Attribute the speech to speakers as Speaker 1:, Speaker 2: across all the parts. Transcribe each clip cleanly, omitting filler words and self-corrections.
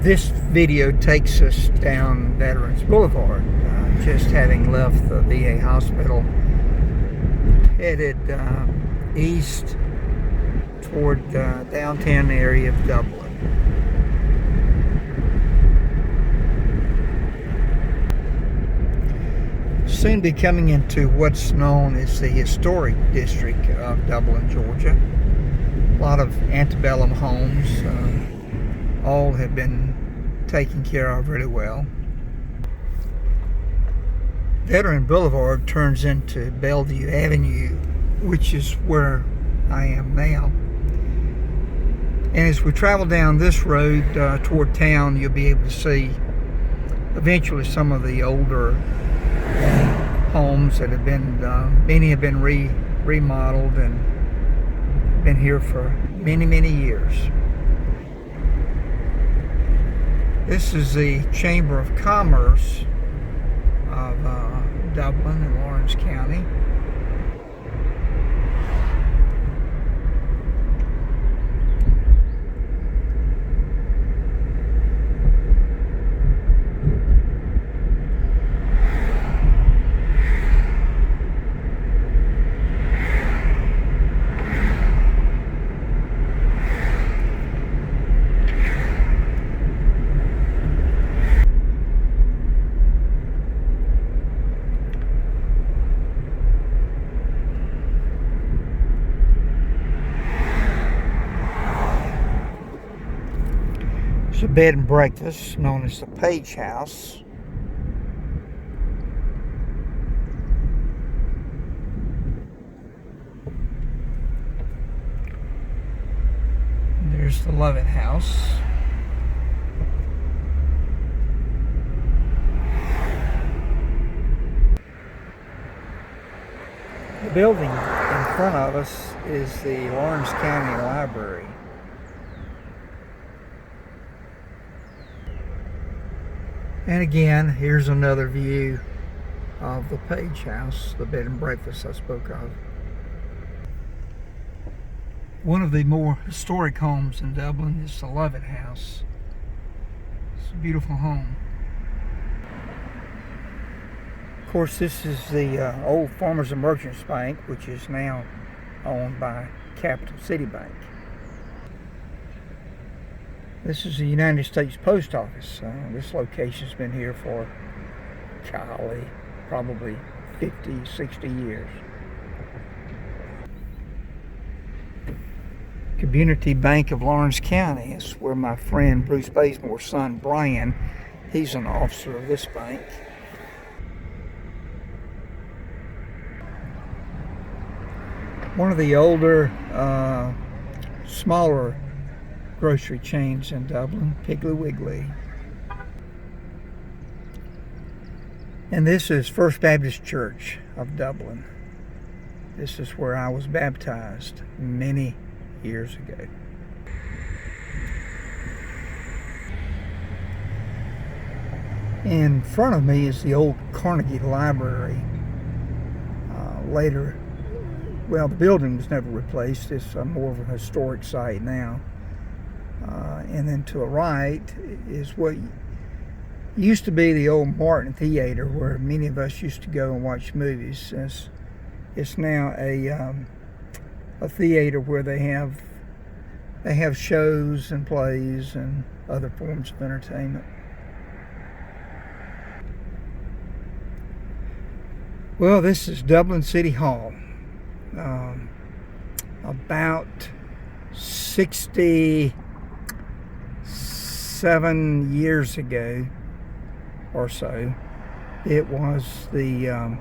Speaker 1: This video takes us down Veterans Boulevard, just having left the VA hospital, headed east toward the downtown area of Dublin. Soon be coming into what's known as the historic district of Dublin, Georgia. A lot of antebellum homes, all have been taken care of really well. Veteran Boulevard turns into Bellevue Avenue, which is where I am now. And as we travel down this road toward town, you'll be able to see eventually some of the older homes that have been, many have been remodeled and been here for many, many years. This is the Chamber of Commerce of Dublin and Lawrence County. It's a bed and breakfast known as the Page House. And there's the Lovett House. The building in front of us is the Lawrence County Library. And again, here's another view of the Page House, the bed and breakfast I spoke of. One of the more historic homes in Dublin is the Lovett House. It's a beautiful home. Of course, this is the old Farmers and Merchants Bank, which is now owned by Capital City Bank. This is the United States Post Office. This location's been here for, golly, probably 50, 60 years. Community Bank of Lawrence County is where my friend Bruce Bazemore's son, Brian, he's an officer of this bank. One of the older, smaller grocery chains in Dublin, Piggly Wiggly. And this is First Baptist Church of Dublin. This is where I was baptized many years ago. In front of me is the old Carnegie Library. Later, well, the building was never replaced. It's more of a historic site now. And then to the right is what used to be the old Martin Theater, where many of us used to go and watch movies. It's now a theater where they have shows and plays and other forms of entertainment. Well, this is Dublin City Hall. About 67 years ago or so, it was the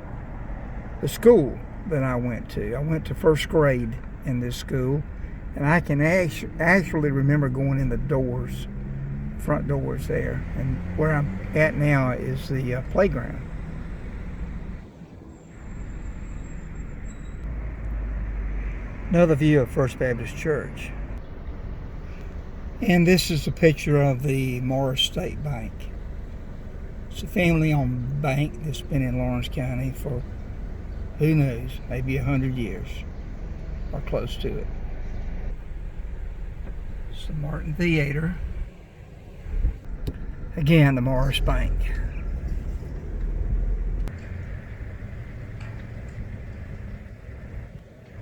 Speaker 1: school that I went to. I went to first grade in this school, and I can actually remember going in the doors, front doors there. And where I'm at now is the playground. Another view of First Baptist Church. And this is a picture of the Morris State Bank. It's a family-owned bank that's been in Lawrence County for, who knows, maybe 100 years or close to it. It's the Martin Theater. Again, the Morris Bank.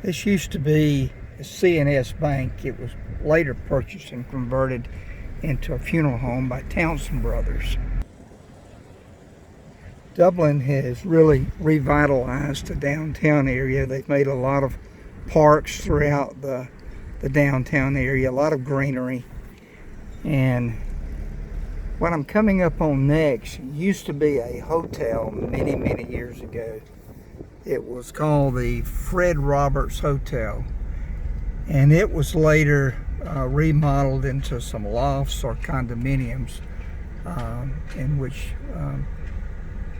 Speaker 1: This used to be a C&S Bank. It was later purchased and converted into a funeral home by Townsend Brothers. Dublin has really revitalized the downtown area. They've made a lot of parks throughout the downtown area, a lot of greenery. And what I'm coming up on next used to be a hotel many, many years ago. It was called the Fred Roberts Hotel, and it was later remodeled into some lofts or condominiums in which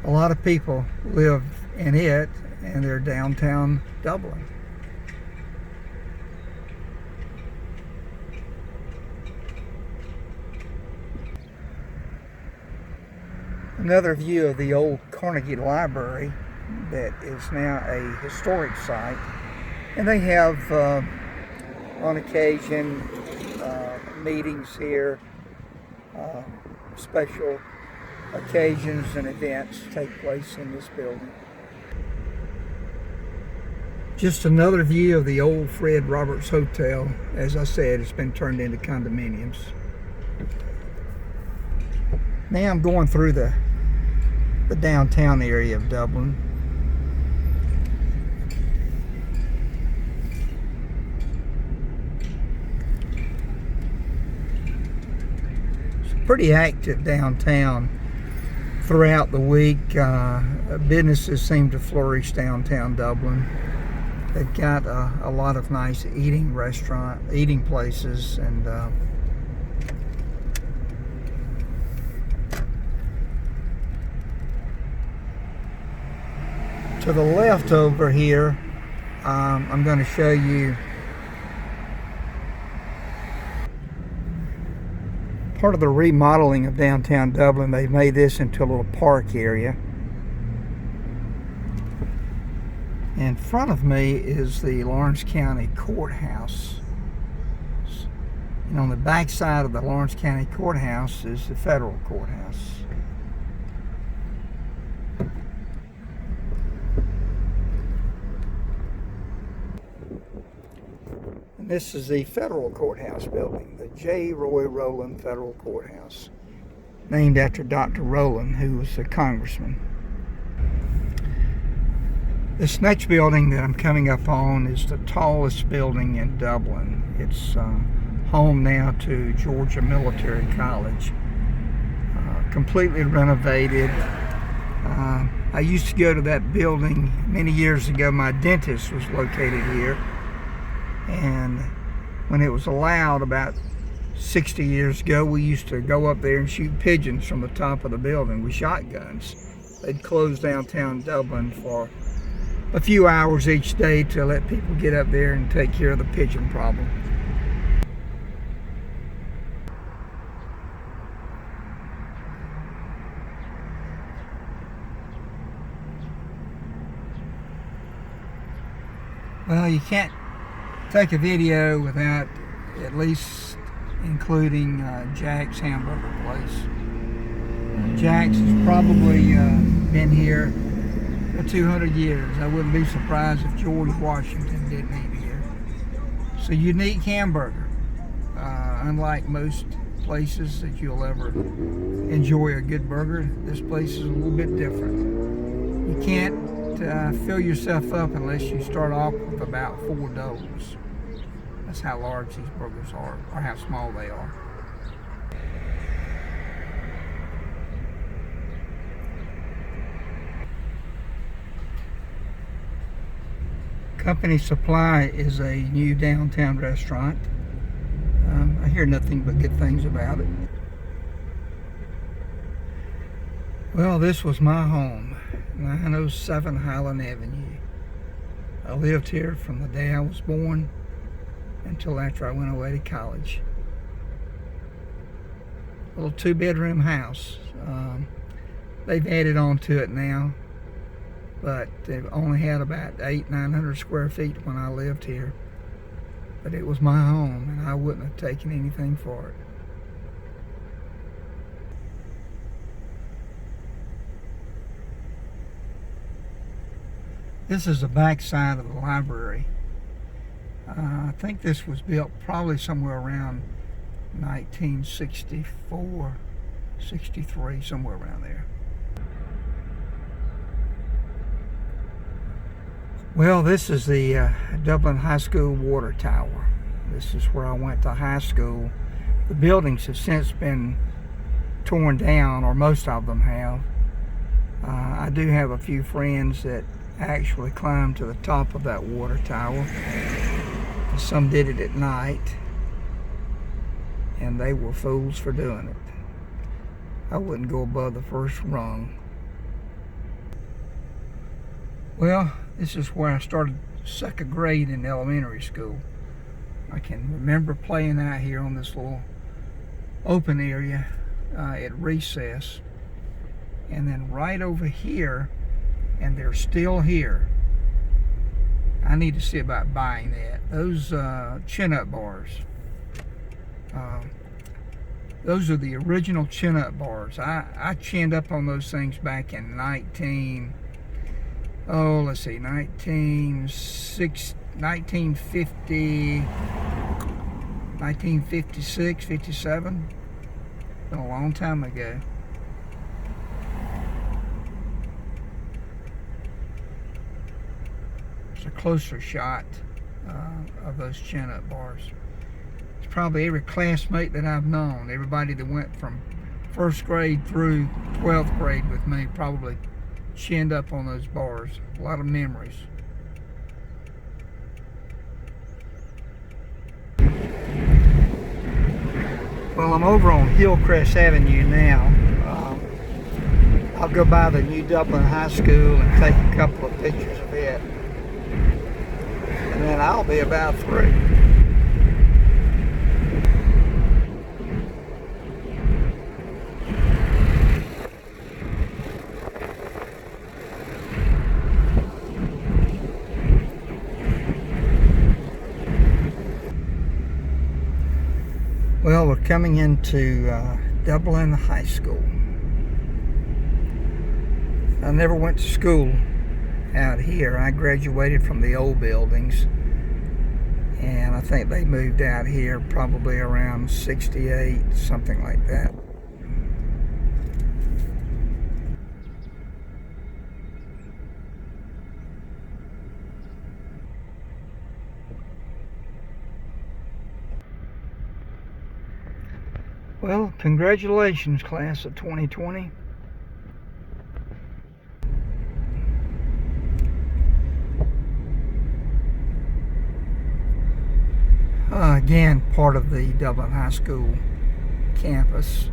Speaker 1: a lot of people live in it, and they're downtown Dublin. Another view of the old Carnegie Library that is now a historic site, and they have on occasion meetings here, special occasions and events take place in this building. Just another view of the old Fred Roberts Hotel. As I said, it's been turned into condominiums. Now I'm going through the downtown area of Dublin. It's pretty active downtown throughout the week. Businesses seem to flourish downtown Dublin. They've got a lot of nice eating places, and to the left over here, I'm going to show you part of the remodeling of downtown Dublin. They made this into a little park area. In front of me is the Lawrence County Courthouse. And on the back side of the Lawrence County Courthouse is the federal courthouse. And this is the federal courthouse building, the J. Roy Rowland Federal Courthouse, named after Dr. Rowland, who was a congressman. This next building that I'm coming up on is the tallest building in Dublin. It's home now to Georgia Military College. Completely renovated. I used to go to that building many years ago. My dentist was located here. And when it was allowed about 60 years ago, we used to go up there and shoot pigeons from the top of the building with shotguns. They'd close downtown Dublin for a few hours each day to let people get up there and take care of the pigeon problem. Well, you can't take a video without at least including Jack's hamburger place. Jack's has probably been here for 200 years. I wouldn't be surprised if George Washington didn't eat here. It's a unique hamburger. Unlike most places that you'll ever enjoy a good burger, this place is a little bit different. You can't fill yourself up unless you start off with about 4 doughs. That's how large these burgers are, or how small they are. Company Supply is a new downtown restaurant. I hear nothing but good things about it. Well, this was my home, 907 Highland Avenue. I lived here from the day I was born until after I went away to college. A little 2-bedroom house. They've added on to it now, but they've only had about 800-900 square feet when I lived here. But it was my home, and I wouldn't have taken anything for it. This is the back side of the library. I think this was built probably somewhere around 1964, 63, somewhere around there. Well, this is the Dublin High School water tower. This is where I went to high school. The buildings have since been torn down, or most of them have. I do have a few friends that actually climbed to the top of that water tower. Some did it at night, and they were fools for doing it. I wouldn't go above the first rung. Well, this is where I started second grade in elementary school. I can remember playing out here on this little open area at recess. And then right over here, and they're still here. I need to see about buying that. Those chin-up bars. Those are the original chin-up bars. I chinned up on those things back in 1950, 1956, 57. Been a long time ago. It's a closer shot of those chin-up bars. It's probably every classmate that I've known, everybody that went from first grade through 12th grade with me, probably chinned up on those bars. A lot of memories. Well, I'm over on Hillcrest Avenue now. I'll go by the new Dublin High School and take a couple of pictures of it. And then I'll be about through. Well, we're coming into Dublin High School. I never went to school out here. I graduated from the old buildings, and I think they moved out here probably around 68, something like that. Well, congratulations, class of 2020. Again, part of the Dublin High School campus.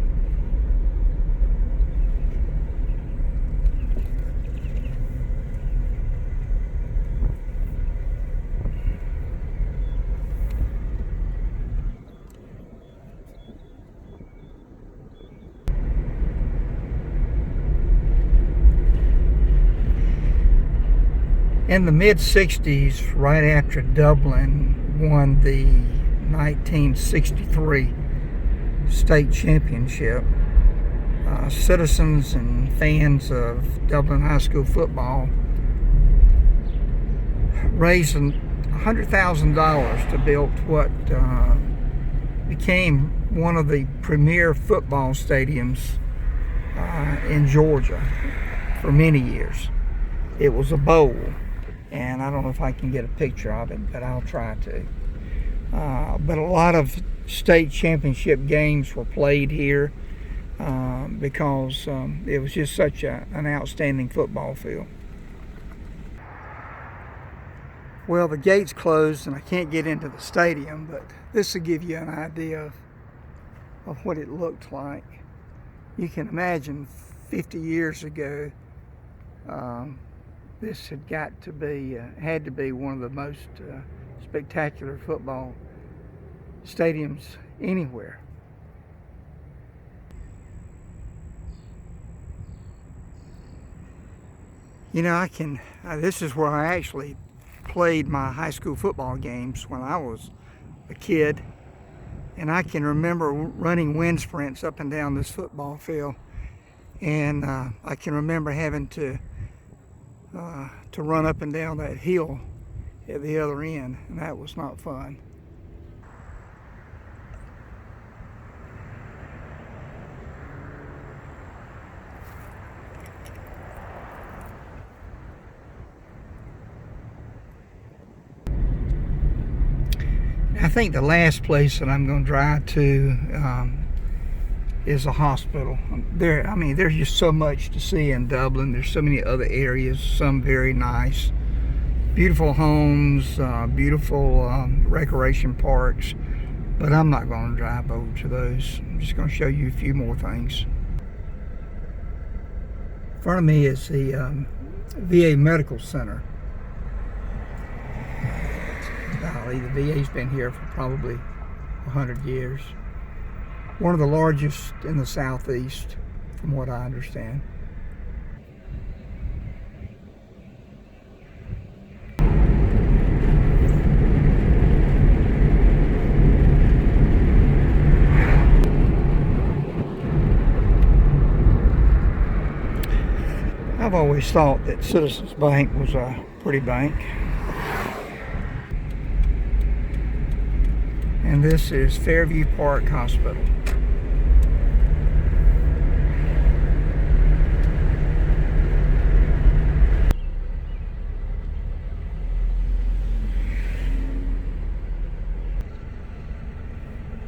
Speaker 1: In the mid-60s, right after Dublin won the 1963 state championship, citizens and fans of Dublin High School football raised $100,000 to build what became one of the premier football stadiums in Georgia for many years. It was a bowl, and I don't know if I can get a picture of it, but I'll try to. But a lot of state championship games were played here because it was just such an outstanding football field. Well, the gates closed and I can't get into the stadium, but this will give you an idea of what it looked like. You can imagine 50 years ago, this had to be one of the most spectacular football stadiums anywhere. You know, this is where I actually played my high school football games when I was a kid, and I can remember running wind sprints up and down this football field, and I can remember having to to run up and down that hill at the other end, and that was not fun. I think the last place that I'm going to drive to is a hospital. I mean, there's just so much to see in Dublin. There's so many other areas, some very nice, beautiful homes, beautiful recreation parks. But I'm not going to drive over to those. I'm just going to show you a few more things. In front of me is the VA Medical Center. Golly, the VA's been here for probably 100 years. One of the largest in the southeast, from what I understand. I've always thought that Citizens Bank was a pretty bank. And this is Fairview Park Hospital.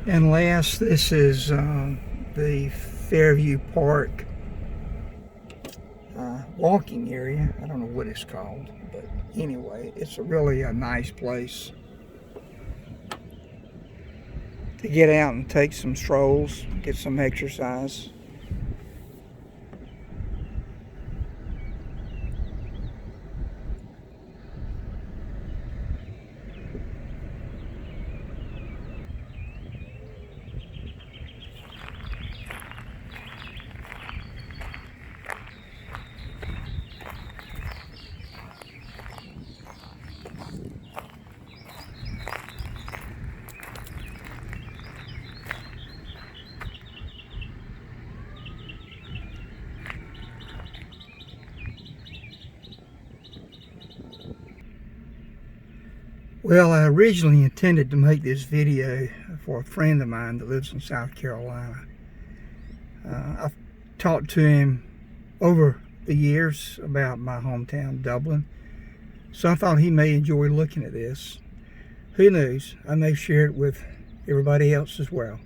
Speaker 1: And last, this is the Fairview Park walking area. I don't know what it's called, but anyway, it's really a nice place to get out and take some strolls, get some exercise. Well, I originally intended to make this video for a friend of mine that lives in South Carolina. I've talked to him over the years about my hometown, Dublin, so I thought he may enjoy looking at this. Who knows, I may share it with everybody else as well.